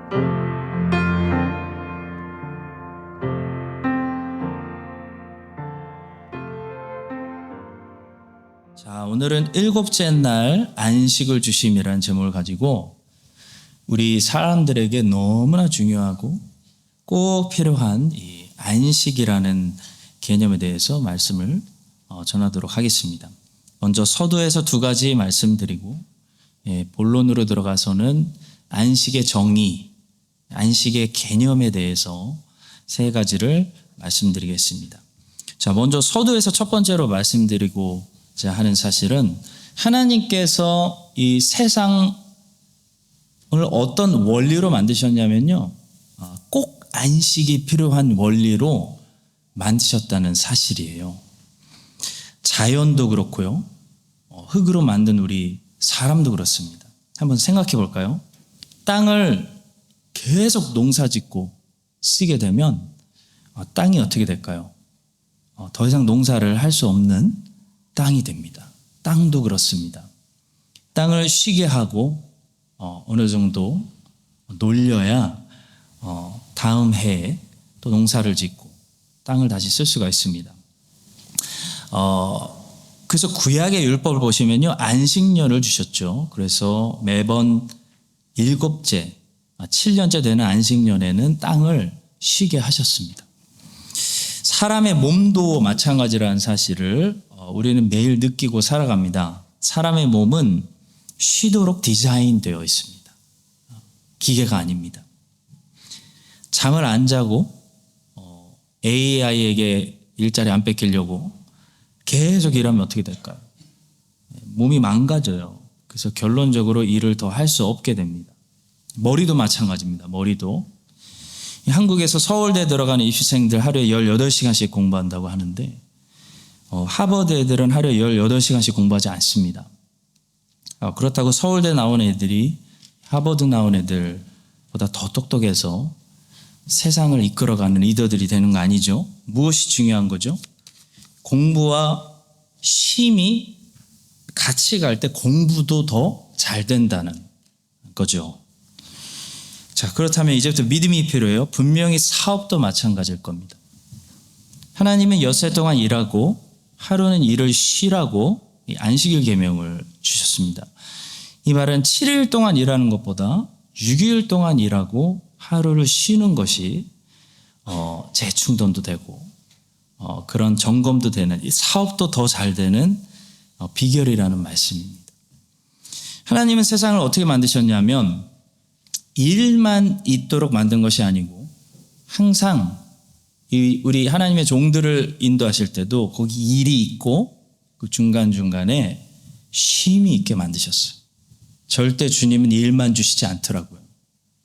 자, 오늘은 일곱째 날 안식을 주심이라는 제목을 가지고 우리 사람들에게 너무나 중요하고 꼭 필요한 이 안식이라는 개념에 대해서 말씀을 전하도록 하겠습니다. 먼저 서두에서 두 가지 말씀드리고 본론으로 들어가서는 안식의 정의, 안식의 개념에 대해서 세 가지를 말씀드리겠습니다. 자, 먼저 서두에서 첫 번째로 말씀드리고 하는 사실은 하나님께서 이 세상을 어떤 원리로 만드셨냐면요, 꼭 안식이 필요한 원리로 만드셨다는 사실이에요. 자연도 그렇고요, 흙으로 만든 우리 사람도 그렇습니다. 한번 생각해 볼까요? 땅을 계속 농사짓고 쓰게 되면 땅이 어떻게 될까요? 더 이상 농사를 할 수 없는 땅이 됩니다. 땅도 그렇습니다. 땅을 쉬게 하고 어느 정도 놀려야 다음 해에 또 농사를 짓고 땅을 다시 쓸 수가 있습니다. 그래서 구약의 율법을 보시면요, 안식년을 주셨죠. 그래서 매번 7째, 7년째 되는 안식년에는 땅을 쉬게 하셨습니다. 사람의 몸도 마찬가지라는 사실을 우리는 매일 느끼고 살아갑니다. 사람의 몸은 쉬도록 디자인되어 있습니다. 기계가 아닙니다. 잠을 안 자고 AI에게 일자리 안 뺏기려고 계속 일하면 어떻게 될까요? 몸이 망가져요. 그래서 결론적으로 일을 더 할 수 없게 됩니다. 머리도 마찬가지입니다. 머리도. 한국에서 서울대 들어가는 입시생들 하루에 18시간씩 공부한다고 하는데 하버드 애들은 하루에 18시간씩 공부하지 않습니다. 그렇다고 서울대 나온 애들이 하버드 나온 애들보다 더 똑똑해서 세상을 이끌어가는 리더들이 되는 거 아니죠? 무엇이 중요한 거죠? 공부와 쉼이 같이 갈 때 공부도 더 잘 된다는 거죠. 자, 그렇다면 이제부터 믿음이 필요해요. 분명히 사업도 마찬가지일 겁니다. 하나님은 엿새 동안 일하고 하루는 일을 쉬라고 안식일 계명을 주셨습니다. 이 말은 7일 동안 일하는 것보다 6일 동안 일하고 하루를 쉬는 것이 재충전도 되고 그런 점검도 되는, 사업도 더 잘 되는 비결이라는 말씀입니다. 하나님은 세상을 어떻게 만드셨냐면 일만 있도록 만든 것이 아니고 항상 우리 하나님의 종들을 인도하실 때도 거기 일이 있고 그 중간중간에 쉼이 있게 만드셨어요. 절대 주님은 일만 주시지 않더라고요.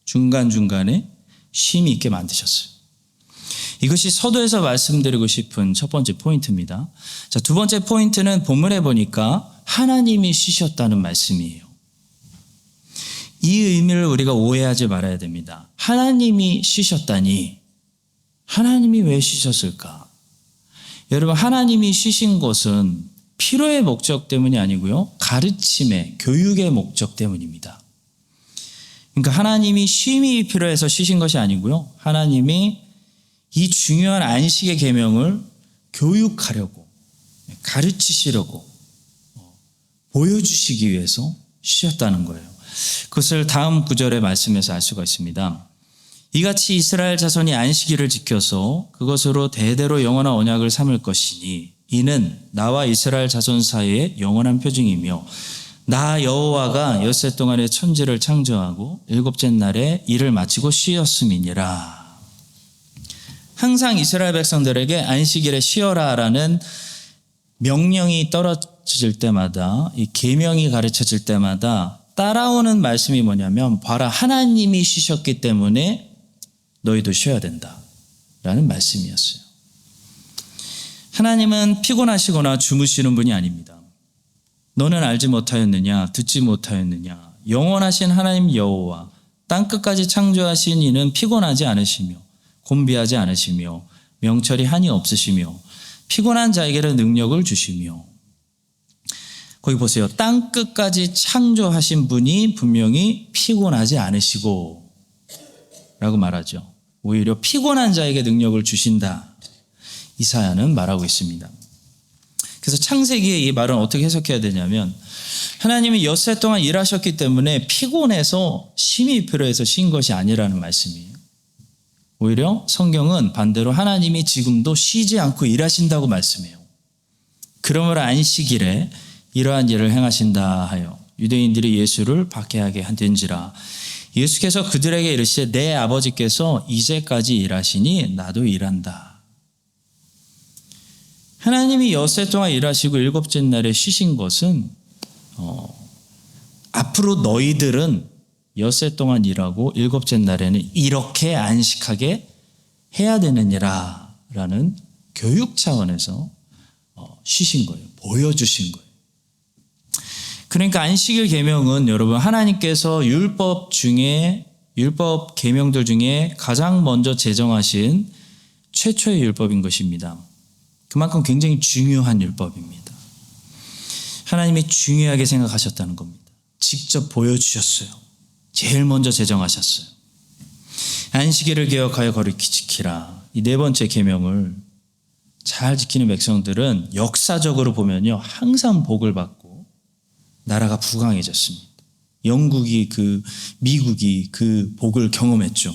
중간중간에 쉼이 있게 만드셨어요. 이것이 서두에서 말씀드리고 싶은 첫 번째 포인트입니다. 자, 두 번째 포인트는 본문에 보니까 하나님이 쉬셨다는 말씀이에요. 이 의미를 우리가 오해하지 말아야 됩니다. 하나님이 쉬셨다니, 하나님이 왜 쉬셨을까? 여러분, 하나님이 쉬신 것은 필요의 목적 때문이 아니고요, 가르침의, 교육의 목적 때문입니다. 그러니까 하나님이 쉼이 필요해서 쉬신 것이 아니고요, 하나님이 이 중요한 안식의 계명을 교육하려고, 가르치시려고, 보여주시기 위해서 쉬셨다는 거예요. 그것을 다음 구절의 말씀에서 알 수가 있습니다. 이같이 이스라엘 자손이 안식일을 지켜서 그것으로 대대로 영원한 언약을 삼을 것이니 이는 나와 이스라엘 자손 사이의 영원한 표징이며 나 여호와가 엿새 동안의 천지를 창조하고 7째 날에 일을 마치고 쉬었음이니라. 항상 이스라엘 백성들에게 안식일에 쉬어라라는 명령이 떨어질 때마다, 이 계명이 가르쳐질 때마다 따라오는 말씀이 뭐냐면, 봐라, 하나님이 쉬셨기 때문에 너희도 쉬어야 된다 라는 말씀이었어요. 하나님은 피곤하시거나 주무시는 분이 아닙니다. 너는 알지 못하였느냐, 듣지 못하였느냐, 영원하신 하나님 여호와 땅끝까지 창조하신 이는 피곤하지 않으시며 곤비하지 않으시며 명철이 한이 없으시며 피곤한 자에게는 능력을 주시며. 거기 보세요. 땅끝까지 창조하신 분이 분명히 피곤하지 않으시고 라고 말하죠. 오히려 피곤한 자에게 능력을 주신다. 이사야는 말하고 있습니다. 그래서 창세기의 이 말은 어떻게 해석해야 되냐면 하나님이 엿새 동안 일하셨기 때문에 피곤해서 쉼이 필요해서 쉰 것이 아니라는 말씀이에요. 오히려 성경은 반대로 하나님이 지금도 쉬지 않고 일하신다고 말씀해요. 그러므로 안식일에 이러한 일을 행하신다 하여 유대인들이 예수를 박해하게 한된지라. 예수께서 그들에게 이르시되 내 아버지께서 이제까지 일하시니 나도 일한다. 하나님이 엿새 동안 일하시고 일곱째 날에 쉬신 것은 앞으로 너희들은 엿새 동안 일하고 일곱째 날에는 이렇게 안식하게 해야 되느니라 라는 교육 차원에서 쉬신 거예요. 보여주신 거예요. 그러니까 안식일 계명은 여러분 하나님께서 율법 계명들 중에 가장 먼저 제정하신 최초의 율법인 것입니다. 그만큼 굉장히 중요한 율법입니다. 하나님이 중요하게 생각하셨다는 겁니다. 직접 보여주셨어요. 제일 먼저 제정하셨어요. 안식일을 기억하여 거룩히 지키라. 이 네 번째 계명을 잘 지키는 백성들은 역사적으로 보면요, 항상 복을 받고 나라가 부강해졌습니다. 영국이 미국이 그 복을 경험했죠.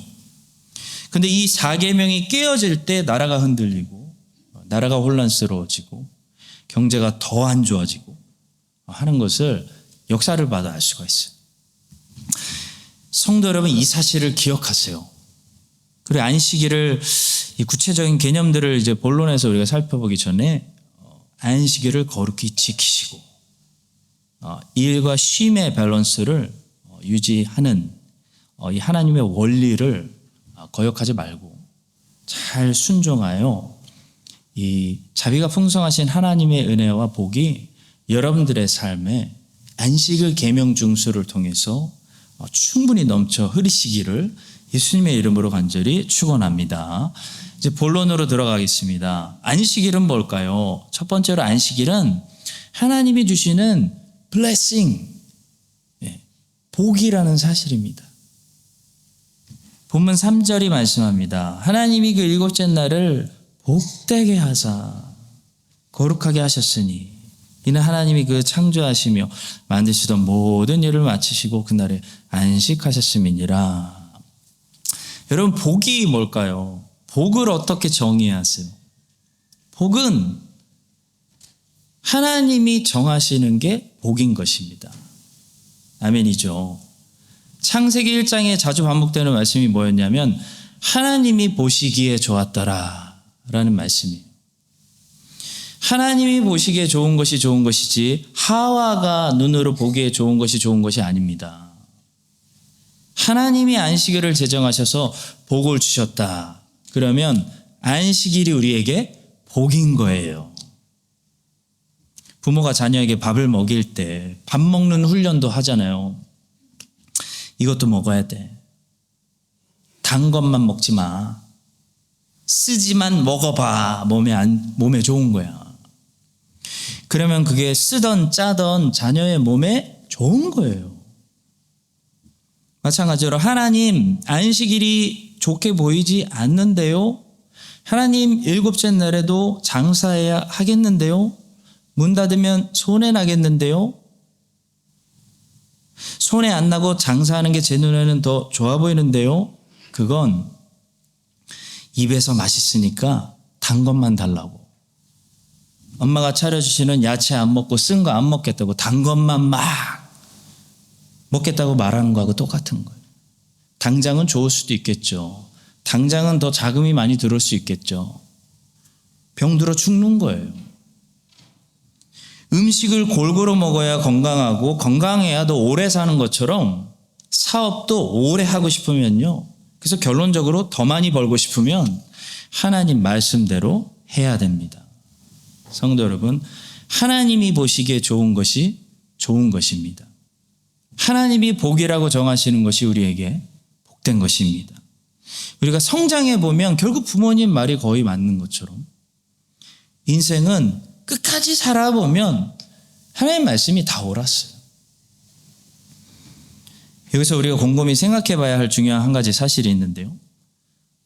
근데 이 4계명이 깨어질 때 나라가 흔들리고 나라가 혼란스러워지고 경제가 더 안 좋아지고 하는 것을 역사를 봐도 알 수가 있어요. 성도 여러분, 이 사실을 기억하세요. 그리고 안식일을 이 구체적인 개념들을 이제 본론에서 우리가 살펴보기 전에 안식일을 거룩히 지키시고 일과 쉼의 밸런스를 유지하는 이 하나님의 원리를 거역하지 말고 잘 순종하여 이 자비가 풍성하신 하나님의 은혜와 복이 여러분들의 삶에 안식일 계명 중수를 통해서 충분히 넘쳐 흐르시기를 예수님의 이름으로 간절히 축원합니다. 이제 본론으로 들어가겠습니다. 안식일은 뭘까요? 첫 번째로 안식일은 하나님이 주시는 blessing, 복이라는 사실입니다. 본문 3절이 말씀합니다. 하나님이 그 일곱째 날을 복되게 하사 거룩하게 하셨으니 이는 하나님이 그 창조하시며 만드시던 모든 일을 마치시고 그날에 안식하셨음이니라. 여러분, 복이 뭘까요? 복을 어떻게 정의하세요? 복은 하나님이 정하시는 게 복인 것입니다. 아멘이죠. 창세기 1장에 자주 반복되는 말씀이 뭐였냐면 하나님이 보시기에 좋았더라 라는 말씀이에요. 하나님이 보시기에 좋은 것이 좋은 것이지 하와가 눈으로 보기에 좋은 것이 좋은 것이 아닙니다. 하나님이 안식일을 제정하셔서 복을 주셨다. 그러면 안식일이 우리에게 복인 거예요. 부모가 자녀에게 밥을 먹일 때 밥 먹는 훈련도 하잖아요. 이것도 먹어야 돼. 단 것만 먹지 마. 쓰지만 먹어봐. 몸에 좋은 거야. 그러면 그게 쓰던 짜던 자녀의 몸에 좋은 거예요. 마찬가지로 하나님 안식일이 좋게 보이지 않는데요. 하나님 일곱째 날에도 장사해야 하겠는데요. 문 닫으면 손해 나겠는데요. 손해 안 나고 장사하는 게 제 눈에는 더 좋아 보이는데요. 그건 입에서 맛있으니까 단 것만 달라고. 엄마가 차려주시는 야채 안 먹고 쓴 거 안 먹겠다고 단 것만 막 먹겠다고 말하는 거하고 똑같은 거예요. 당장은 좋을 수도 있겠죠. 당장은 더 자금이 많이 들어올 수 있겠죠. 병들어 죽는 거예요. 음식을 골고루 먹어야 건강하고 건강해야 더 오래 사는 것처럼 사업도 오래 하고 싶으면요. 그래서 결론적으로 더 많이 벌고 싶으면 하나님 말씀대로 해야 됩니다. 성도 여러분, 하나님이 보시기에 좋은 것이 좋은 것입니다. 하나님이 복이라고 정하시는 것이 우리에게 복된 것입니다. 우리가 성장해 보면 결국 부모님 말이 거의 맞는 것처럼 인생은 끝까지 살아보면 하나님 말씀이 다 옳았어요. 여기서 우리가 곰곰이 생각해 봐야 할 중요한 한 가지 사실이 있는데요.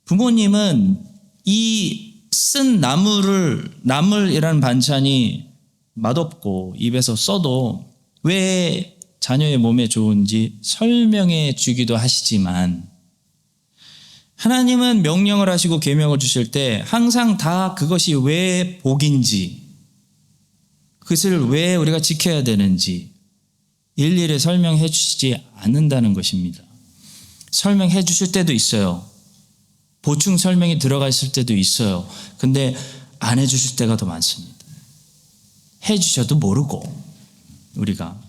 부모님은 이 쓴 나물이라는 반찬이 맛없고 입에서 써도 왜 자녀의 몸에 좋은지 설명해 주기도 하시지만, 하나님은 명령을 하시고 계명을 주실 때 항상 다 그것이 왜 복인지, 그것을 왜 우리가 지켜야 되는지 일일이 설명해 주시지 않는다는 것입니다. 설명해 주실 때도 있어요. 보충 설명이 들어가 있을 때도 있어요. 근데 안 해 주실 때가 더 많습니다. 해 주셔도 모르고. 우리가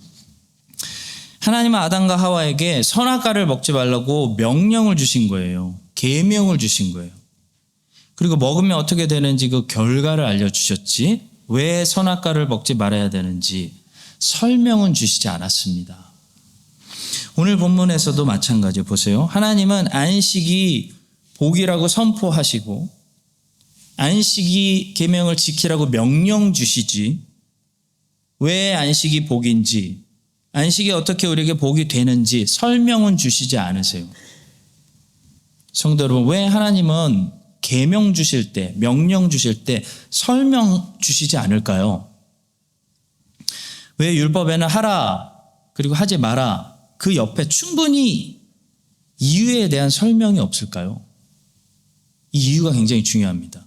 하나님은 아담과 하와에게 선악과를 먹지 말라고 명령을 주신 거예요. 계명을 주신 거예요. 그리고 먹으면 어떻게 되는지 그 결과를 알려주셨지, 왜 선악과를 먹지 말아야 되는지 설명은 주시지 않았습니다. 오늘 본문에서도 마찬가지 보세요. 하나님은 안식이 복이라고 선포하시고 안식이 계명을 지키라고 명령 주시지, 왜 안식이 복인지, 안식이 어떻게 우리에게 복이 되는지 설명은 주시지 않으세요. 성도 여러분, 왜 하나님은 계명 주실 때, 명령 주실 때 설명 주시지 않을까요? 왜 율법에는 하라 그리고 하지 마라 그 옆에 충분히 이유에 대한 설명이 없을까요? 이 이유가 굉장히 중요합니다.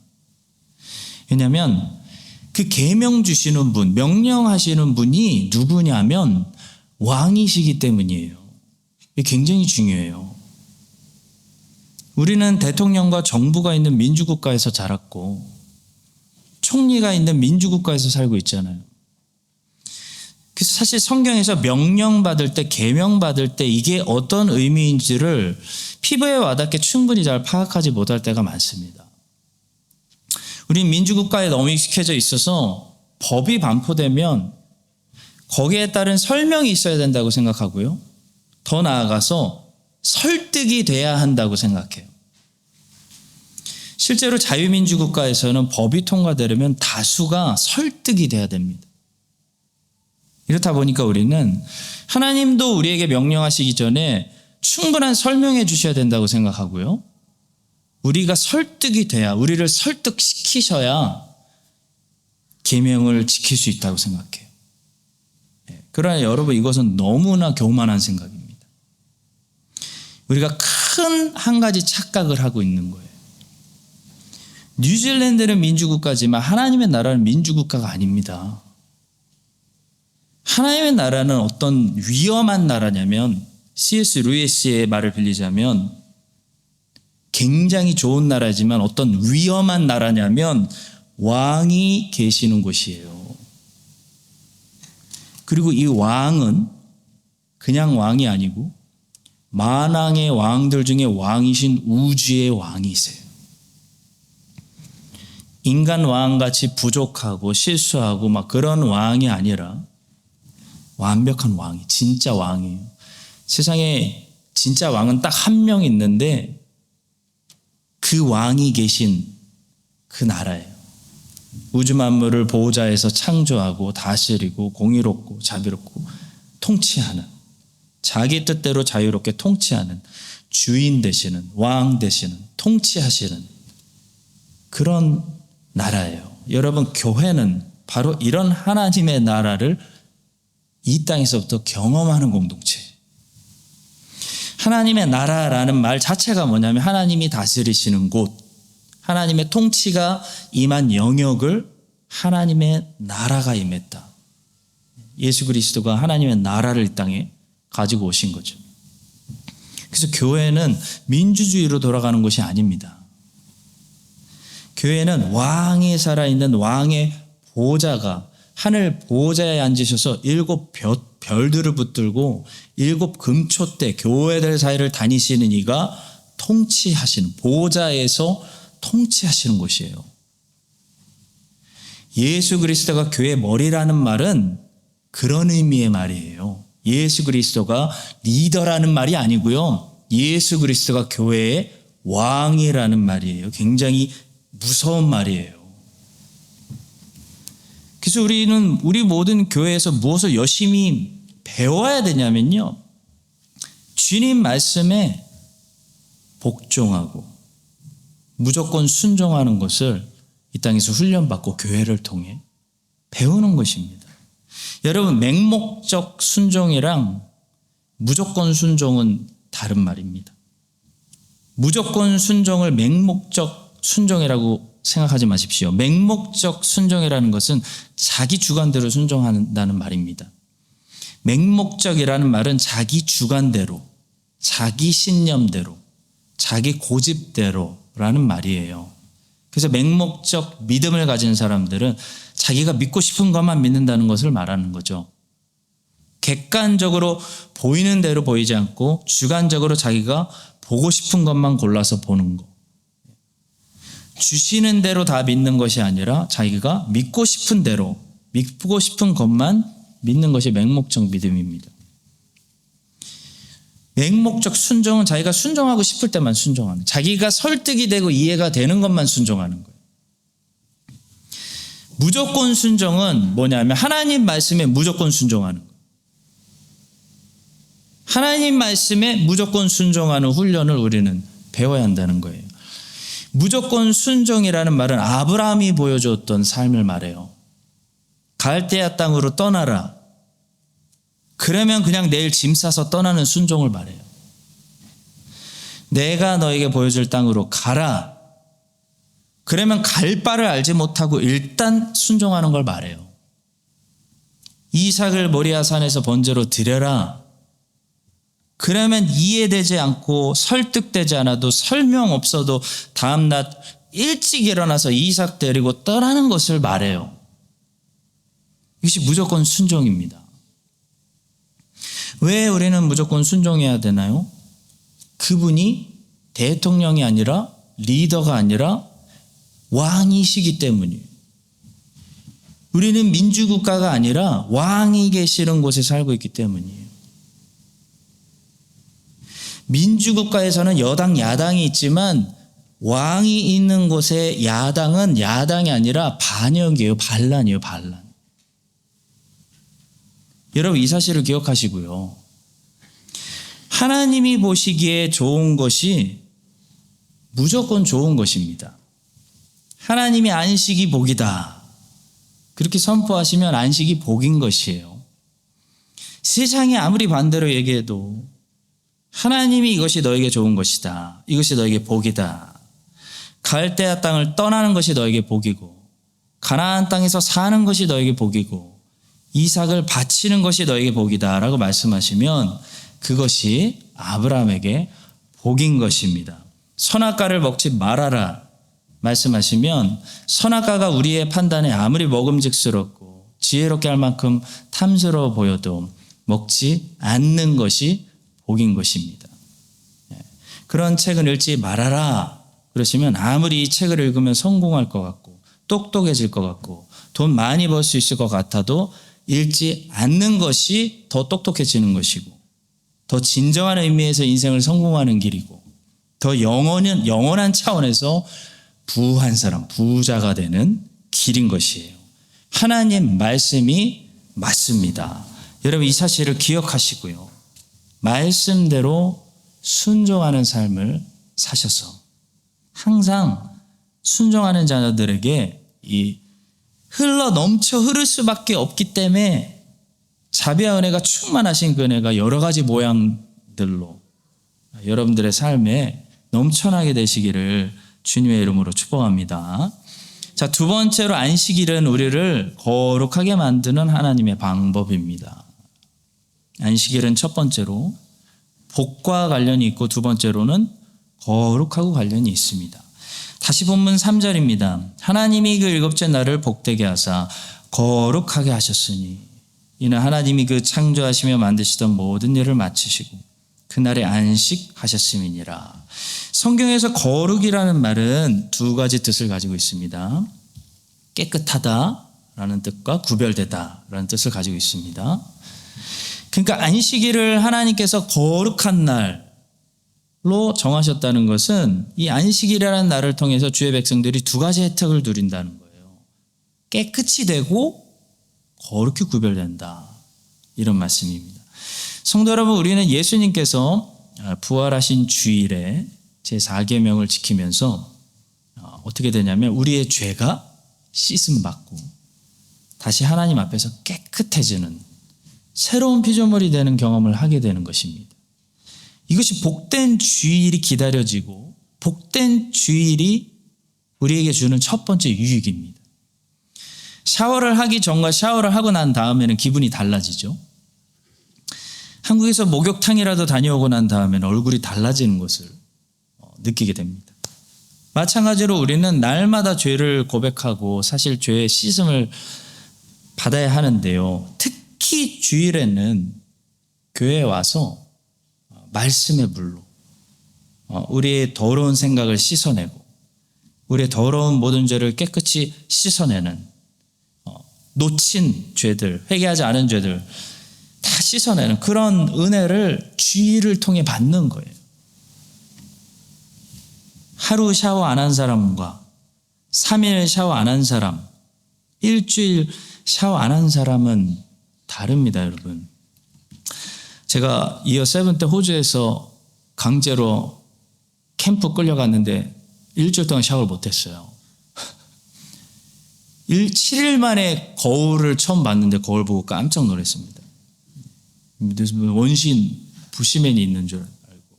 왜냐하면 그 계명 주시는 분, 명령하시는 분이 누구냐면 왕이시기 때문이에요. 이게 굉장히 중요해요. 우리는 대통령과 정부가 있는 민주국가에서 자랐고 총리가 있는 민주국가에서 살고 있잖아요. 그래서 사실 성경에서 명령받을 때, 계명받을 때 이게 어떤 의미인지를 피부에 와닿게 충분히 잘 파악하지 못할 때가 많습니다. 우린 민주국가에 너무 익숙해져 있어서 법이 반포되면 거기에 따른 설명이 있어야 된다고 생각하고요. 더 나아가서 설득이 돼야 한다고 생각해요. 실제로 자유민주국가에서는 법이 통과되려면 다수가 설득이 돼야 됩니다. 이렇다 보니까 우리는 하나님도 우리에게 명령하시기 전에 충분한 설명해 주셔야 된다고 생각하고요. 우리가 설득이 돼야, 우리를 설득시키셔야 계명을 지킬 수 있다고 생각해요. 그러나 여러분, 이것은 너무나 교만한 생각입니다. 우리가 큰 한 가지 착각을 하고 있는 거예요. 뉴질랜드는 민주국가지만 하나님의 나라는 민주국가가 아닙니다. 하나님의 나라는 어떤 위험한 나라냐면, C.S. 루이스의 말을 빌리자면 굉장히 좋은 나라지만 어떤 위험한 나라냐면 왕이 계시는 곳이에요. 그리고 이 왕은 그냥 왕이 아니고 만왕의 왕들 중에 왕이신 우주의 왕이세요. 인간 왕같이 부족하고 실수하고 막 그런 왕이 아니라 완벽한 왕이, 진짜 왕이에요. 세상에 진짜 왕은 딱 한 명 있는데 그 왕이 계신 그 나라예요. 우주 만물을 보호자에서 창조하고 다스리고 공의롭고 자비롭고 통치하는, 자기 뜻대로 자유롭게 통치하는 주인 되시는, 왕 되시는, 통치하시는 그런 나라예요. 여러분, 교회는 바로 이런 하나님의 나라를 이 땅에서부터 경험하는 공동체. 하나님의 나라라는 말 자체가 뭐냐면 하나님이 다스리시는 곳, 하나님의 통치가 임한 영역을 하나님의 나라가 임했다. 예수 그리스도가 하나님의 나라를 이 땅에 가지고 오신 거죠. 그래서 교회는 민주주의로 돌아가는 것이 아닙니다. 교회는 왕이 살아있는 왕의 보좌가 하늘 보좌에 앉으셔서 7 별들을 붙들고 7 금초대 교회들 사이를 다니시는 이가 통치하시는, 보좌에서 통치하시는 곳이에요. 예수 그리스도가 교회의 머리라는 말은 그런 의미의 말이에요. 예수 그리스도가 리더라는 말이 아니고요. 예수 그리스도가 교회의 왕이라는 말이에요. 굉장히 무서운 말이에요. 그래서 우리 모든 교회에서 무엇을 열심히 배워야 되냐면요, 주님 말씀에 복종하고 무조건 순종하는 것을 이 땅에서 훈련받고 교회를 통해 배우는 것입니다. 여러분, 맹목적 순종이랑 무조건 순종은 다른 말입니다. 무조건 순종을 맹목적 순종이라고 생각하지 마십시오. 맹목적 순종이라는 것은 자기 주관대로 순종한다는 말입니다. 맹목적이라는 말은 자기 주관대로, 자기 신념대로, 자기 고집대로라는 말이에요. 그래서 맹목적 믿음을 가진 사람들은 자기가 믿고 싶은 것만 믿는다는 것을 말하는 거죠. 객관적으로 보이는 대로 보이지 않고 주관적으로 자기가 보고 싶은 것만 골라서 보는 것. 주시는 대로 다 믿는 것이 아니라 자기가 믿고 싶은 대로, 믿고 싶은 것만 믿는 것이 맹목적 믿음입니다. 맹목적 순종은 자기가 순종하고 싶을 때만 순종하는, 자기가 설득이 되고 이해가 되는 것만 순종하는 거예요. 무조건 순종은 뭐냐면 하나님 말씀에 무조건 순종하는 거예요. 하나님 말씀에 무조건 순종하는 훈련을 우리는 배워야 한다는 거예요. 무조건 순종이라는 말은 아브라함이 보여줬던 삶을 말해요. 갈대아 땅으로 떠나라. 그러면 그냥 내일 짐 싸서 떠나는 순종을 말해요. 내가 너에게 보여줄 땅으로 가라. 그러면 갈 바를 알지 못하고 일단 순종하는 걸 말해요. 이삭을 모리아 산에서 번제로 드려라. 그러면 이해되지 않고 설득되지 않아도 설명 없어도 다음날 일찍 일어나서 이삭 데리고 떠나는 것을 말해요. 이것이 무조건 순종입니다. 왜 우리는 무조건 순종해야 되나요? 그분이 대통령이 아니라 리더가 아니라 왕이시기 때문이에요. 우리는 민주국가가 아니라 왕이 계시는 곳에 살고 있기 때문이에요. 민주국가에서는 여당, 야당이 있지만 왕이 있는 곳에 야당은 야당이 아니라 반역이에요. 반란이에요. 반란. 여러분, 이 사실을 기억하시고요. 하나님이 보시기에 좋은 것이 무조건 좋은 것입니다. 하나님이 안식이 복이다. 그렇게 선포하시면 안식이 복인 것이에요. 세상이 아무리 반대로 얘기해도 하나님이 이것이 너에게 좋은 것이다. 이것이 너에게 복이다. 갈대아 땅을 떠나는 것이 너에게 복이고 가나안 땅에서 사는 것이 너에게 복이고 이삭을 바치는 것이 너에게 복이다 라고 말씀하시면 그것이 아브라함에게 복인 것입니다. 선악과를 먹지 말아라 말씀하시면 선악과가 우리의 판단에 아무리 먹음직스럽고 지혜롭게 할 만큼 탐스러워 보여도 먹지 않는 것이 복인 것입니다. 그런 책을 읽지 말아라 그러시면 아무리 이 책을 읽으면 성공할 것 같고 똑똑해질 것 같고 돈 많이 벌 수 있을 것 같아도 읽지 않는 것이 더 똑똑해지는 것이고 더 진정한 의미에서 인생을 성공하는 길이고 더 영원한 차원에서 부한 사람, 부자가 되는 길인 것이에요. 하나님 말씀이 맞습니다. 여러분, 이 사실을 기억하시고요. 말씀대로 순종하는 삶을 사셔서 항상 순종하는 자녀들에게 이 흘러 넘쳐 흐를 수밖에 없기 때문에 자비와 은혜가 충만하신 그 은혜가 여러 가지 모양들로 여러분들의 삶에 넘쳐나게 되시기를 주님의 이름으로 축복합니다. 자, 두 번째로 안식일은 우리를 거룩하게 만드는 하나님의 방법입니다. 안식일은 첫 번째로 복과 관련이 있고 두 번째로는 거룩하고 관련이 있습니다. 다시 본문 3절입니다. 하나님이 그 일곱째 날을 복되게 하사 거룩하게 하셨으니 이는 하나님이 그 창조하시며 만드시던 모든 일을 마치시고 그날에 안식하셨음이니라. 성경에서 거룩이라는 말은 두 가지 뜻을 가지고 있습니다. 깨끗하다라는 뜻과 구별되다라는 뜻을 가지고 있습니다. 그러니까 안식일을 하나님께서 거룩한 날로 정하셨다는 것은 이 안식일이라는 날을 통해서 주의 백성들이 두 가지 혜택을 누린다는 거예요. 깨끗이 되고 거룩히 구별된다. 이런 말씀입니다. 성도 여러분, 우리는 예수님께서 부활하신 주일에 제4계명을 지키면서 어떻게 되냐면 우리의 죄가 씻음 받고 다시 하나님 앞에서 깨끗해지는 새로운 피조물이 되는 경험을 하게 되는 것입니다. 이것이 복된 주일이 기다려지고 복된 주일이 우리에게 주는 첫 번째 유익입니다. 샤워를 하기 전과 샤워를 하고 난 다음에는 기분이 달라지죠. 한국에서 목욕탕이라도 다녀오고 난 다음에는 얼굴이 달라지는 것을 느끼게 됩니다. 마찬가지로 우리는 날마다 죄를 고백하고 사실 죄의 씻음을 받아야 하는데요. 특히 주일에는 교회에 와서 말씀의 물로 우리의 더러운 생각을 씻어내고 우리의 더러운 모든 죄를 깨끗이 씻어내는 놓친 죄들, 회개하지 않은 죄들 다 씻어내는 그런 은혜를 주일을 통해 받는 거예요. 하루 샤워 안 한 사람과 3일 샤워 안 한 사람, 일주일 샤워 안 한 사람은 다릅니다, 여러분. 제가 이어 세븐 때 호주에서 강제로 캠프 끌려갔는데 일주일 동안 샤워를 못했어요. 7일 만에 거울을 처음 봤는데 거울 보고 깜짝 놀랐습니다. 원신 부시맨이 있는 줄 알고.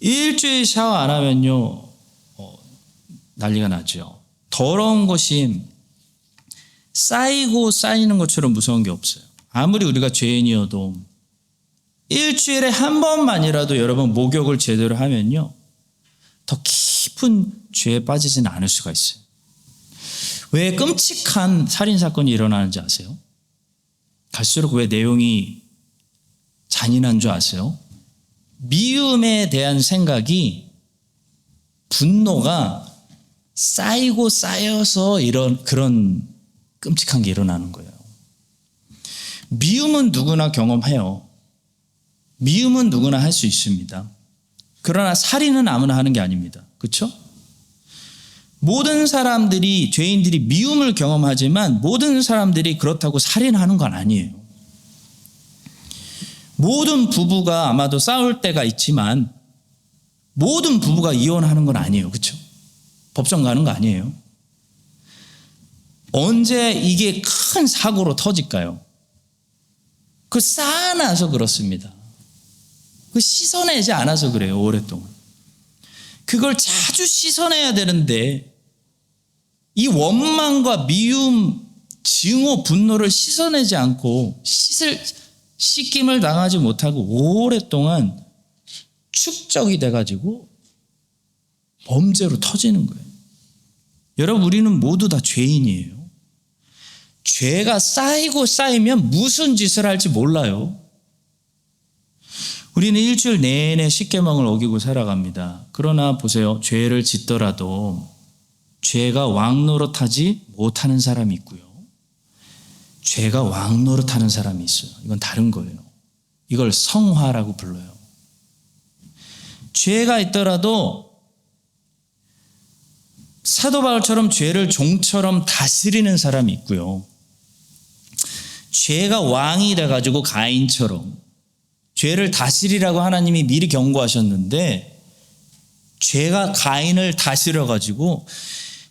일주일 샤워 안 하면요 난리가 나죠. 더러운 것이 쌓이고 쌓이는 것처럼 무서운 게 없어요. 아무리 우리가 죄인이어도 일주일에 한 번만이라도 여러분 목욕을 제대로 하면요 더 깊은 죄에 빠지지는 않을 수가 있어요. 왜 끔찍한 살인사건이 일어나는지 아세요? 갈수록 왜 내용이 잔인한 줄 아세요? 미움에 대한 생각이 분노가 쌓이고 쌓여서 그런 끔찍한 게 일어나는 거예요. 미움은 누구나 경험해요. 미움은 누구나 할 수 있습니다. 그러나 살인은 아무나 하는 게 아닙니다. 그렇죠? 모든 사람들이 죄인들이 미움을 경험하지만 모든 사람들이 그렇다고 살인하는 건 아니에요. 모든 부부가 아마도 싸울 때가 있지만 모든 부부가 이혼하는 건 아니에요. 그렇죠? 법정 가는 거 아니에요. 언제 이게 큰 사고로 터질까요? 그 쌓아놔서 그렇습니다. 그 씻어내지 않아서 그래요. 오랫동안. 그걸 자주 씻어내야 되는데 이 원망과 미움, 증오, 분노를 씻어내지 않고 씻김을 당하지 못하고 오랫동안 축적이 돼가지고 범죄로 터지는 거예요. 여러분 우리는 모두 다 죄인이에요. 죄가 쌓이고 쌓이면 무슨 짓을 할지 몰라요. 우리는 일주일 내내 십계명을 어기고 살아갑니다. 그러나 보세요. 죄를 짓더라도 죄가 왕노릇하지 못하는 사람이 있고요. 죄가 왕노릇하는 사람이 있어요. 이건 다른 거예요. 이걸 성화라고 불러요. 죄가 있더라도 사도 바울처럼 죄를 종처럼 다스리는 사람이 있고요. 죄가 왕이 돼가지고 가인처럼 죄를 다스리라고 하나님이 미리 경고하셨는데 죄가 가인을 다스려가지고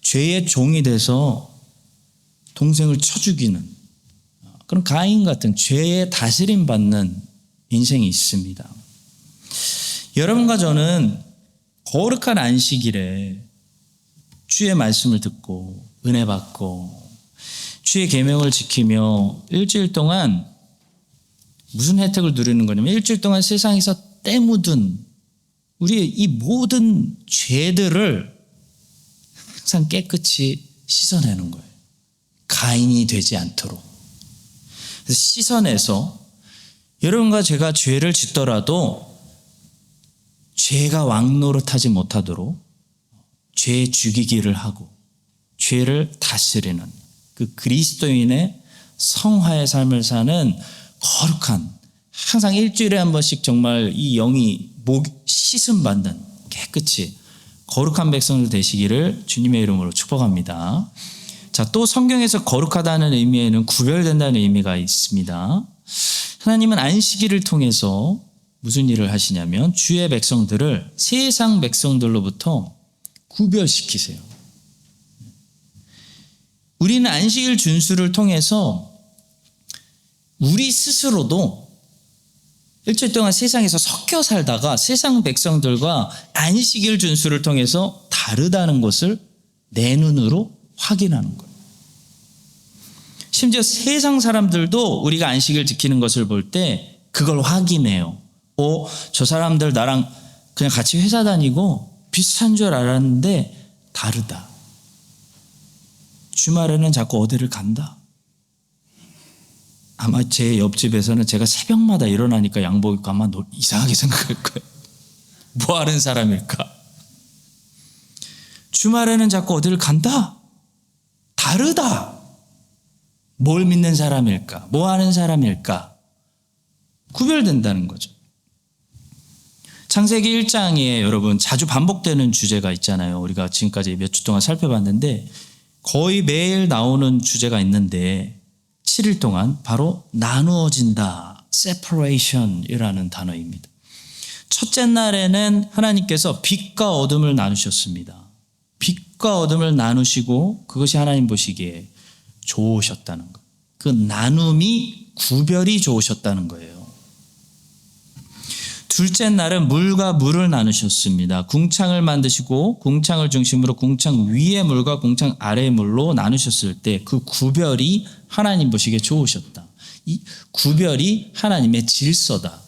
죄의 종이 돼서 동생을 쳐 죽이는 그런 가인 같은 죄에 다스림 받는 인생이 있습니다. 여러분과 저는 거룩한 안식일에 주의 말씀을 듣고 은혜 받고 주의 계명을 지키며 일주일 동안 무슨 혜택을 누리는 거냐면 일주일 동안 세상에서 때 묻은 우리의 이 모든 죄들을 항상 깨끗이 씻어내는 거예요. 가인이 되지 않도록. 그래서 씻어내서 여러분과 제가 죄를 짓더라도 죄가 왕노릇하지 못하도록 죄 죽이기를 하고 죄를 다스리는 그 그리스도인의 성화의 삶을 사는 거룩한 항상 일주일에 한 번씩 정말 이 영이 씻음 받는 깨끗이 거룩한 백성들 되시기를 주님의 이름으로 축복합니다. 자, 또 성경에서 거룩하다는 의미에는 구별된다는 의미가 있습니다. 하나님은 안식일을 통해서 무슨 일을 하시냐면 주의 백성들을 세상 백성들로부터 구별시키세요. 우리는 안식일 준수를 통해서 우리 스스로도 일주일 동안 세상에서 섞여 살다가 세상 백성들과 안식일 준수를 통해서 다르다는 것을 내 눈으로 확인하는 거예요. 심지어 세상 사람들도 우리가 안식일 지키는 것을 볼 때 그걸 확인해요. 저 사람들 나랑 그냥 같이 회사 다니고 비슷한 줄 알았는데 다르다. 주말에는 자꾸 어디를 간다. 아마 제 옆집에서는 제가 새벽마다 일어나니까 양복 입고 아마 이상하게 생각할 거예요. 뭐 하는 사람일까? 주말에는 자꾸 어디를 간다? 다르다. 뭘 믿는 사람일까? 뭐 하는 사람일까? 구별된다는 거죠. 창세기 1장에 여러분 자주 반복되는 주제가 있잖아요. 우리가 지금까지 몇 주 동안 살펴봤는데 거의 매일 나오는 주제가 있는데 7일 동안 바로 나누어진다, separation이라는 단어입니다. 첫째 날에는 하나님께서 빛과 어둠을 나누셨습니다. 빛과 어둠을 나누시고 그것이 하나님 보시기에 좋으셨다는 것. 그 나눔이 구별이 좋으셨다는 거예요. 둘째 날은 물과 물을 나누셨습니다. 궁창을 만드시고 궁창을 중심으로 궁창 위의 물과 궁창 아래의 물로 나누셨을 때 그 구별이 하나님 보시기에 좋으셨다. 이 구별이 하나님의 질서다.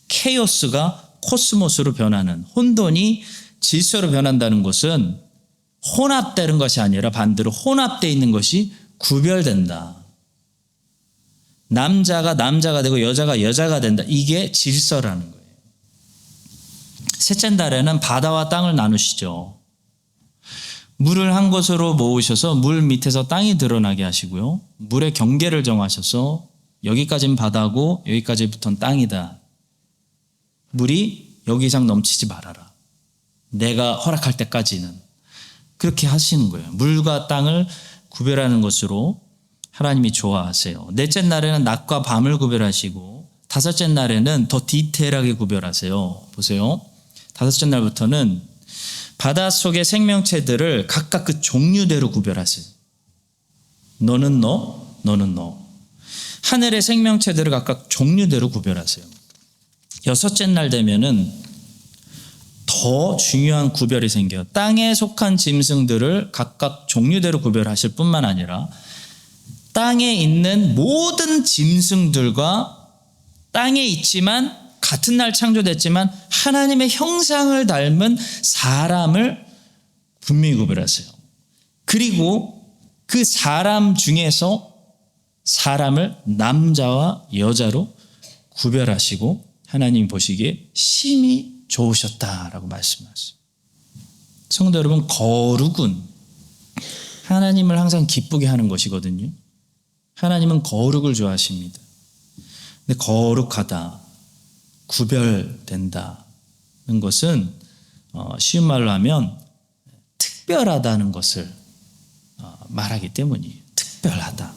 케오스가 코스모스로 변하는, 혼돈이 질서로 변한다는 것은 혼합되는 것이 아니라 반대로 혼합되어 있는 것이 구별된다. 남자가 되고 여자가 된다. 이게 질서라는 거예요. 셋째 날에는 바다와 땅을 나누시죠. 물을 한 곳으로 모으셔서 물 밑에서 땅이 드러나게 하시고요. 물의 경계를 정하셔서 여기까지는 바다고 여기까지부터는 땅이다. 물이 여기 이상 넘치지 말아라. 내가 허락할 때까지는. 그렇게 하시는 거예요. 물과 땅을 구별하는 것으로 하나님이 좋아하세요. 넷째 날에는 낮과 밤을 구별하시고 다섯째 날에는 더 디테일하게 구별하세요. 보세요. 다섯째 날부터는 바닷속의 생명체들을 각각 그 종류대로 구별하세요. 너는 너, 너는 너. 하늘의 생명체들을 각각 종류대로 구별하세요. 여섯째 날 되면은 더 중요한 구별이 생겨요. 땅에 속한 짐승들을 각각 종류대로 구별하실 뿐만 아니라 땅에 있는 모든 짐승들과 땅에 있지만 같은 날 창조됐지만 하나님의 형상을 닮은 사람을 분명히 구별하세요. 그리고 그 사람 중에서 사람을 남자와 여자로 구별하시고 하나님 보시기에 심히 좋으셨다라고 말씀하세요. 성도 여러분, 거룩은 하나님을 항상 기쁘게 하는 것이거든요. 하나님은 거룩을 좋아하십니다. 근데 거룩하다, 구별된다는 것은 쉬운 말로 하면 특별하다는 것을 말하기 때문이에요. 특별하다,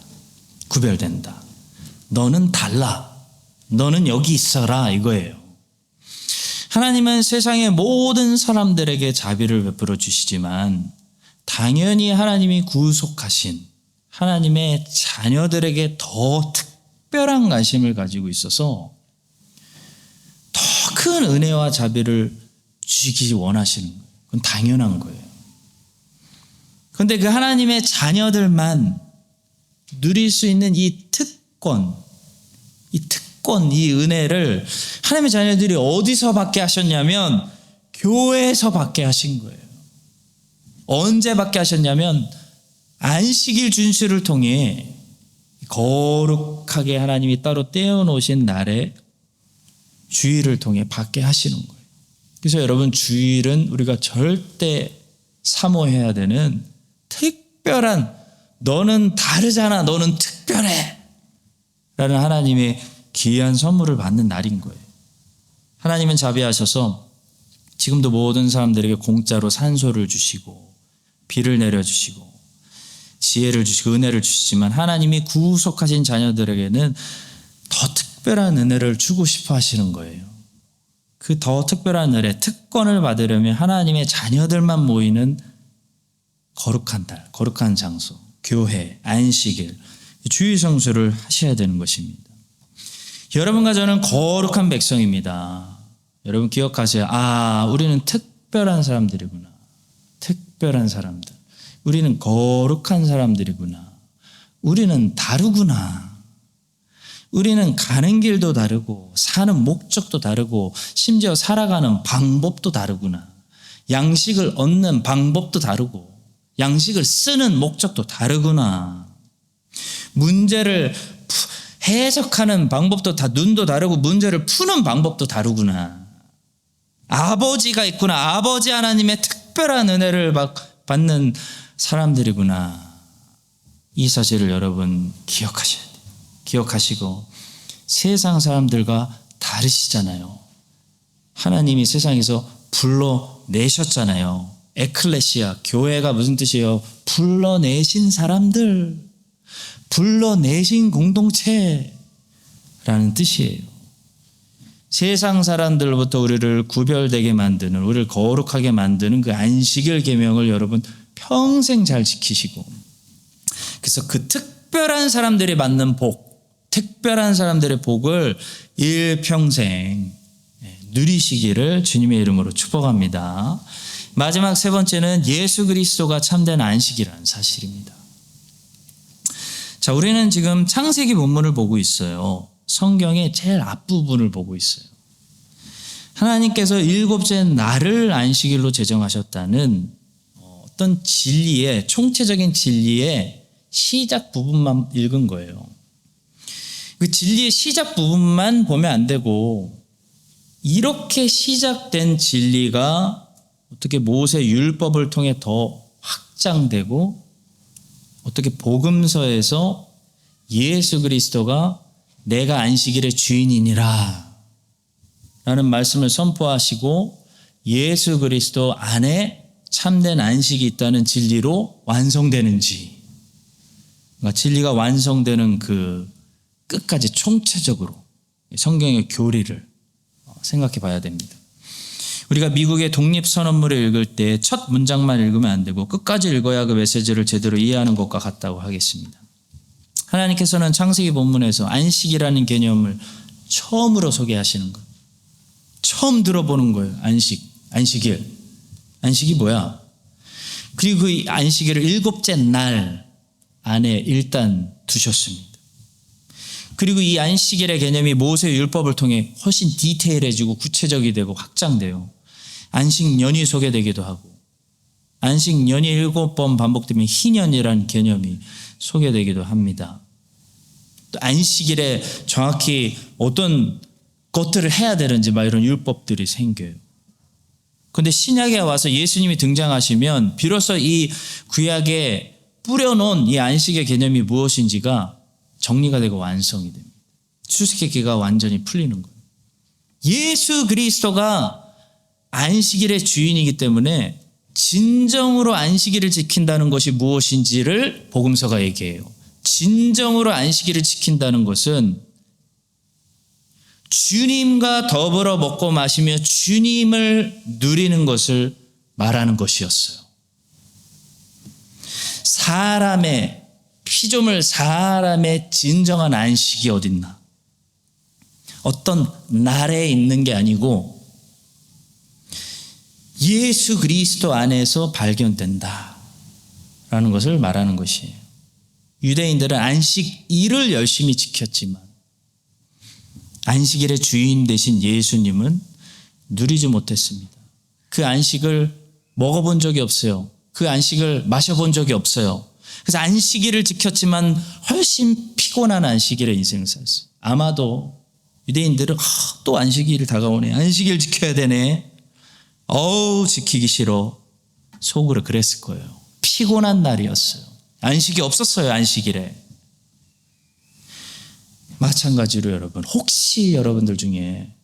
구별된다. 너는 달라, 너는 여기 있어라, 이거예요. 하나님은 세상의 모든 사람들에게 자비를 베풀어 주시지만 당연히 하나님이 구속하신 하나님의 자녀들에게 더 특별한 관심을 가지고 있어서 더 큰 은혜와 자비를 주시기 원하시는 거예요. 그건 당연한 거예요. 그런데 그 하나님의 자녀들만 누릴 수 있는 이 특권, 이 은혜를 하나님의 자녀들이 어디서 받게 하셨냐면 교회에서 받게 하신 거예요. 언제 받게 하셨냐면 안식일 준수를 통해 거룩하게 하나님이 따로 떼어놓으신 날에 주일을 통해 받게 하시는 거예요. 그래서 여러분, 주일은 우리가 절대 사모해야 되는 특별한, 너는 다르잖아, 너는 특별해 라는 하나님의 귀한 선물을 받는 날인 거예요. 하나님은 자비하셔서 지금도 모든 사람들에게 공짜로 산소를 주시고 비를 내려주시고 지혜를 주시고 은혜를 주시지만 하나님이 구속하신 자녀들에게는 더 특별한 은혜를 주고 싶어 하시는 거예요. 그 더 특별한 은혜, 특권을 받으려면 하나님의 자녀들만 모이는 거룩한 날, 거룩한 장소, 교회, 안식일, 주일 성수를 하셔야 되는 것입니다. 여러분과 저는 거룩한 백성입니다. 여러분 기억하세요. 우리는 특별한 사람들이구나. 특별한 사람들. 우리는 거룩한 사람들이구나. 우리는 다르구나. 우리는 가는 길도 다르고 사는 목적도 다르고 심지어 살아가는 방법도 다르구나. 양식을 얻는 방법도 다르고 양식을 쓰는 목적도 다르구나. 문제를 해석하는 방법도 눈도 다르고 문제를 푸는 방법도 다르구나. 아버지가 있구나. 아버지 하나님의 특별한 은혜를 받는 사람들이구나. 이 사실을 여러분 기억하셔야 돼요. 기억하시고 세상 사람들과 다르시잖아요. 하나님이 세상에서 불러내셨잖아요. 에클레시아, 교회가 무슨 뜻이에요? 불러내신 사람들, 불러내신 공동체라는 뜻이에요. 세상 사람들로부터 우리를 구별되게 만드는, 우리를 거룩하게 만드는 그 안식일 계명을 여러분 평생 잘 지키시고, 그래서 그 특별한 사람들이 받는 복, 특별한 사람들의 복을 일평생 누리시기를 주님의 이름으로 축복합니다. 마지막 세 번째는 예수 그리스도가 참된 안식이라는 사실입니다. 자, 우리는 지금 창세기 본문을 보고 있어요. 성경의 제일 앞부분을 보고 있어요. 하나님께서 일곱째 날을 안식일로 제정하셨다는 어떤 진리의, 총체적인 진리의 시작 부분만 읽은 거예요. 그 진리의 시작 부분만 보면 안 되고, 이렇게 시작된 진리가 어떻게 모세 율법을 통해 더 확장되고, 어떻게 복음서에서 예수 그리스도가 내가 안식일의 주인이니라 라는 말씀을 선포하시고 예수 그리스도 안에 참된 안식이 있다는 진리로 완성되는지, 그러니까 진리가 완성되는 그 끝까지 총체적으로 성경의 교리를 생각해 봐야 됩니다. 우리가 미국의 독립선언문을 읽을 때 첫 문장만 읽으면 안 되고 끝까지 읽어야 그 메시지를 제대로 이해하는 것과 같다고 하겠습니다. 하나님께서는 창세기 본문에서 안식이라는 개념을 처음으로 소개하시는 거예요. 처음 들어보는 거예요. 안식일. 안식이 뭐야? 그리고 그 안식일을 일곱째 날 안에 일단 두셨습니다. 그리고 이 안식일의 개념이 모세 율법을 통해 훨씬 디테일해지고 구체적이 되고 확장돼요. 안식년이 소개되기도 하고, 안식년이 7번 반복되면 희년이라는 개념이 소개되기도 합니다. 또 안식일에 정확히 어떤 것들을 해야 되는지 이런 율법들이 생겨요. 그런데 신약에 와서 예수님이 등장하시면 비로소 이 구약에 뿌려놓은 이 안식의 개념이 무엇인지가 정리가 되고 완성이 됩니다. 수수께끼가 완전히 풀리는 거예요. 예수 그리스도가 안식일의 주인이기 때문에 진정으로 안식일을 지킨다는 것이 무엇인지를 복음서가 얘기해요. 진정으로 안식일을 지킨다는 것은 주님과 더불어 먹고 마시며 주님을 누리는 것을 말하는 것이었어요. 피조물 사람의 진정한 안식이 어딨나? 어떤 날에 있는 게 아니고 예수 그리스도 안에서 발견된다라는 것을 말하는 것이에요. 유대인들은 안식일을 열심히 지켰지만 안식일의 주인 되신 예수님은 누리지 못했습니다. 그 안식을 먹어본 적이 없어요. 그 안식을 마셔본 적이 없어요. 그래서 안식일을 지켰지만 훨씬 피곤한 안식일의 인생을 살았어요. 아마도 유대인들은 또 안식일 다가오네. 안식일 지켜야 되네. 지키기 싫어. 속으로 그랬을 거예요. 피곤한 날이었어요. 안식이 없었어요. 안식일에. 마찬가지로 여러분, 혹시 여러분들 중에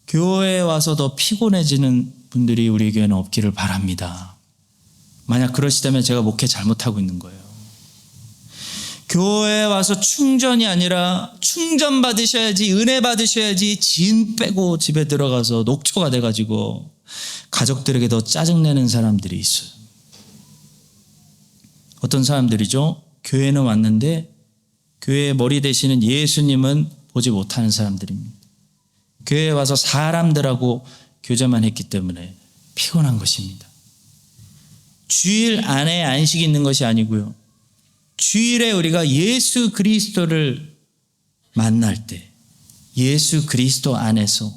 교회에 와서 더 피곤해지는 분들이 우리 교회는 없기를 바랍니다. 만약 그러시다면 제가 목회 잘못하고 있는 거예요. 교회에 와서 충전이 아니라 충전 받으셔야지, 은혜 받으셔야지 진 빼고 집에 들어가서 녹초가 돼가지고 가족들에게 더 짜증내는 사람들이 있어요. 어떤 사람들이죠? 교회는 왔는데 교회의 머리 되시는 예수님은 보지 못하는 사람들입니다. 교회에 와서 사람들하고 교제만 했기 때문에 피곤한 것입니다. 주일 안에 안식이 있는 것이 아니고요. 주일에 우리가 예수 그리스도를 만날 때 예수 그리스도 안에서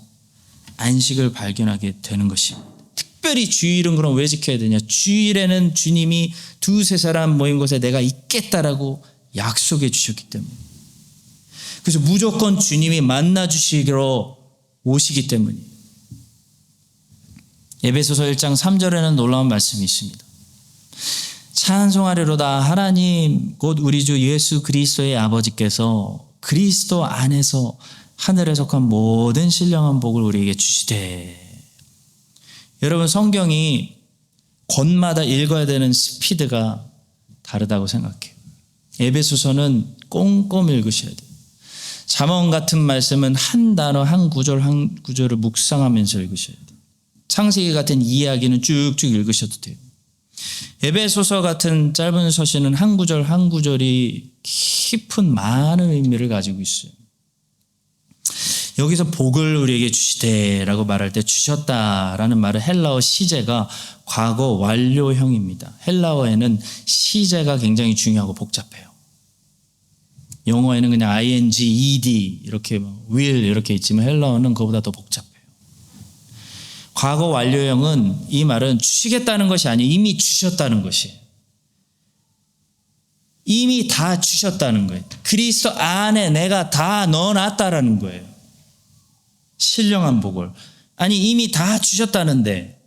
안식을 발견하게 되는 것입니다. 특별히 주일은 그럼 왜 지켜야 되냐? 주일에는 주님이 두세 사람 모인 곳에 내가 있겠다라고 약속해 주셨기 때문에. 그래서 무조건 주님이 만나 주시기로 오시기 때문이에요. 에베소서 1장 3절에는 놀라운 말씀이 있습니다. 찬송하리로다 하나님 곧 우리 주 예수 그리스도의 아버지께서 그리스도 안에서 하늘에 속한 모든 신령한 복을 우리에게 주시되. 여러분, 성경이 권마다 읽어야 되는 스피드가 다르다고 생각해요. 에베소서는 꼼꼼히 읽으셔야 돼요. 잠언 같은 말씀은 한 단어 한 구절 한 구절을 묵상하면서 읽으셔야 돼요. 창세기 같은 이야기는 쭉쭉 읽으셔도 돼요. 에베소서 같은 짧은 서신은 한 구절 한 구절이 깊은 많은 의미를 가지고 있어요. 여기서 복을 우리에게 주시되라고 말할 때 주셨다라는 말은 헬라어 시제가 과거 완료형입니다. 헬라어에는 시제가 굉장히 중요하고 복잡해요. 영어에는 그냥 ing, ed 이렇게 will 이렇게 있지만 헬라어는 그거보다 더 복잡해요. 과거 완료형은 이 말은 주시겠다는 것이 아니에요. 이미 주셨다는 것이에요. 이미 다 주셨다는 거예요. 그리스도 안에 내가 다 넣어놨다라는 거예요. 신령한 복을. 아니 이미 다 주셨다는데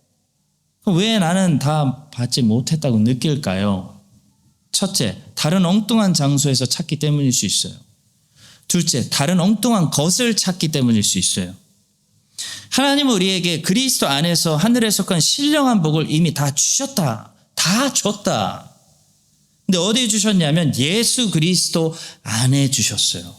왜 나는 다 받지 못했다고 느낄까요? 첫째, 다른 엉뚱한 장소에서 찾기 때문일 수 있어요. 둘째, 다른 엉뚱한 것을 찾기 때문일 수 있어요. 하나님은 우리에게 그리스도 안에서 하늘에 속한 신령한 복을 이미 다 주셨다. 다 줬다. 근데 어디에 주셨냐면 예수 그리스도 안에 주셨어요.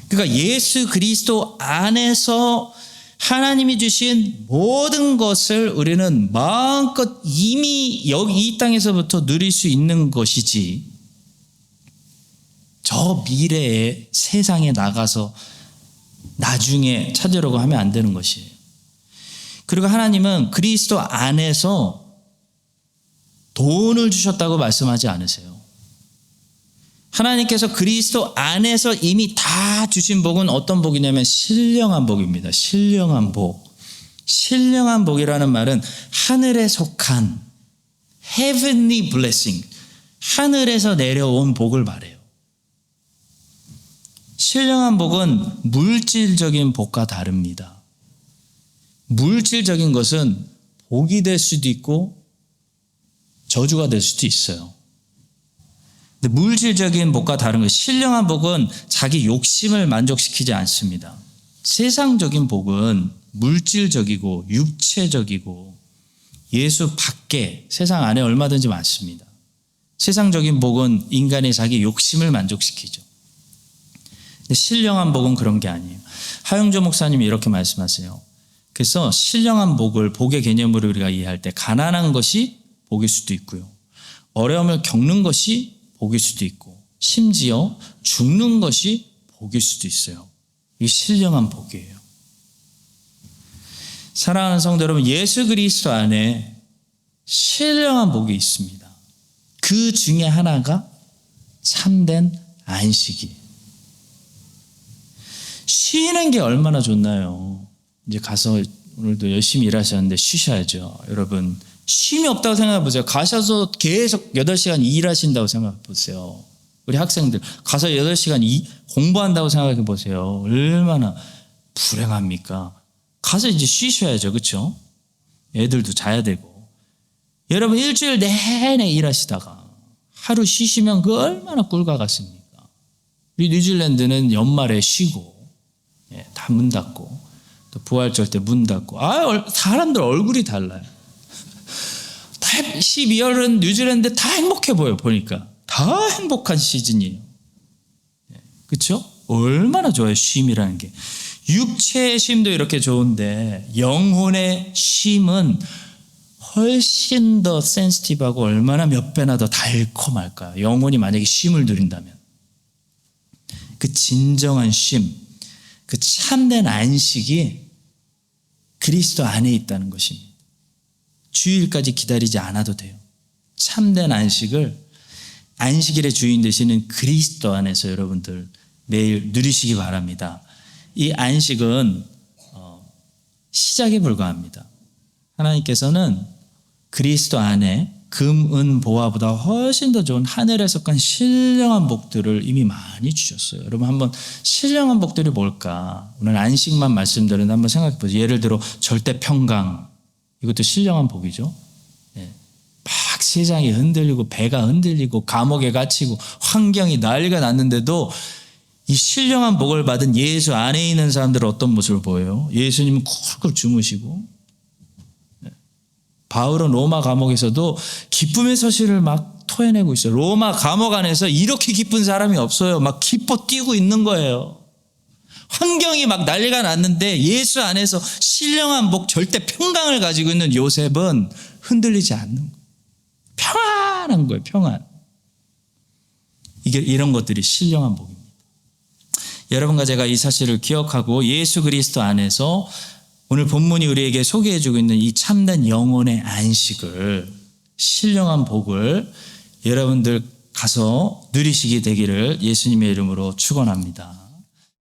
그러니까 예수 그리스도 안에서 하나님이 주신 모든 것을 우리는 마음껏 이미 여기 이 땅에서부터 누릴 수 있는 것이지 저 미래의 세상에 나가서 나중에 찾으려고 하면 안 되는 것이에요. 그리고 하나님은 그리스도 안에서 돈을 주셨다고 말씀하지 않으세요. 하나님께서 그리스도 안에서 이미 다 주신 복은 어떤 복이냐면 신령한 복입니다. 신령한 복. 신령한 복이라는 말은 하늘에 속한 heavenly blessing, 하늘에서 내려온 복을 말해요. 신령한 복은 물질적인 복과 다릅니다. 물질적인 것은 복이 될 수도 있고 저주가 될 수도 있어요. 근데 물질적인 복과 다른 것, 신령한 복은 자기 욕심을 만족시키지 않습니다. 세상적인 복은 물질적이고 육체적이고 예수 밖에 세상 안에 얼마든지 많습니다. 세상적인 복은 인간의 자기 욕심을 만족시키죠. 근데 신령한 복은 그런 게 아니에요. 하영조 목사님이 이렇게 말씀하세요. 그래서 신령한 복을 복의 개념으로 우리가 이해할 때 가난한 것이 복일 수도 있고요. 어려움을 겪는 것이 복일 수도 있고 심지어 죽는 것이 복일 수도 있어요. 이게 신령한 복이에요. 사랑하는 성도 여러분, 예수 그리스도 안에 신령한 복이 있습니다. 그 중에 하나가 참된 안식이에요. 쉬는 게 얼마나 좋나요? 이제 가서 오늘도 열심히 일하셨는데 쉬셔야죠. 여러분, 쉼이 없다고 생각해 보세요. 가셔서 계속 8시간 일하신다고 생각해 보세요. 우리 학생들 가서 8시간 공부한다고 생각해 보세요. 얼마나 불행합니까? 가서 이제 쉬셔야죠. 그렇죠? 애들도 자야 되고. 여러분 일주일 내내 일하시다가 하루 쉬시면 그 얼마나 꿀과 같습니까? 우리 뉴질랜드는 연말에 쉬고 다 문 닫고 또 부활절 때 문 닫고 사람들 얼굴이 달라요. 12월은 뉴질랜드 다 행복해 보여 보니까 다 행복한 시즌이에요. 그렇죠? 얼마나 좋아요, 쉼이라는 게. 육체의 쉼도 이렇게 좋은데 영혼의 쉼은 훨씬 더 센시티브하고 얼마나 몇 배나 더 달콤할까요? 영혼이 만약에 쉼을 누린다면. 그 진정한 쉼, 그 참된 안식이 그리스도 안에 있다는 것입니다. 주일까지 기다리지 않아도 돼요. 참된 안식을 안식일의 주인 되시는 그리스도 안에서 여러분들 매일 누리시기 바랍니다. 이 안식은 시작에 불과합니다. 하나님께서는 그리스도 안에 금, 은, 보화보다 훨씬 더 좋은 하늘에 속한 신령한 복들을 이미 많이 주셨어요. 여러분 한번 신령한 복들이 뭘까? 오늘 안식만 말씀드렸는데 한번 생각해 보세요. 예를 들어 절대 평강, 이것도 신령한 복이죠. 막 세상이 흔들리고 배가 흔들리고 감옥에 갇히고 환경이 난리가 났는데도 이 신령한 복을 받은 예수 안에 있는 사람들은 어떤 모습을 보여요? 예수님은 쿨쿨 주무시고, 바울은 로마 감옥에서도 기쁨의 서신을 막 토해내고 있어요. 로마 감옥 안에서 이렇게 기쁜 사람이 없어요. 막 기뻐 뛰고 있는 거예요. 환경이 막 난리가 났는데 예수 안에서 신령한 복, 절대 평강을 가지고 있는 요셉은 흔들리지 않는 거예요. 평안한 거예요, 평안. 이런 것들이 신령한 복입니다. 여러분과 제가 이 사실을 기억하고 예수 그리스도 안에서 오늘 본문이 우리에게 소개해주고 있는 이 참된 영혼의 안식을, 신령한 복을 여러분들 가서 누리시게 되기를 예수님의 이름으로 축원합니다.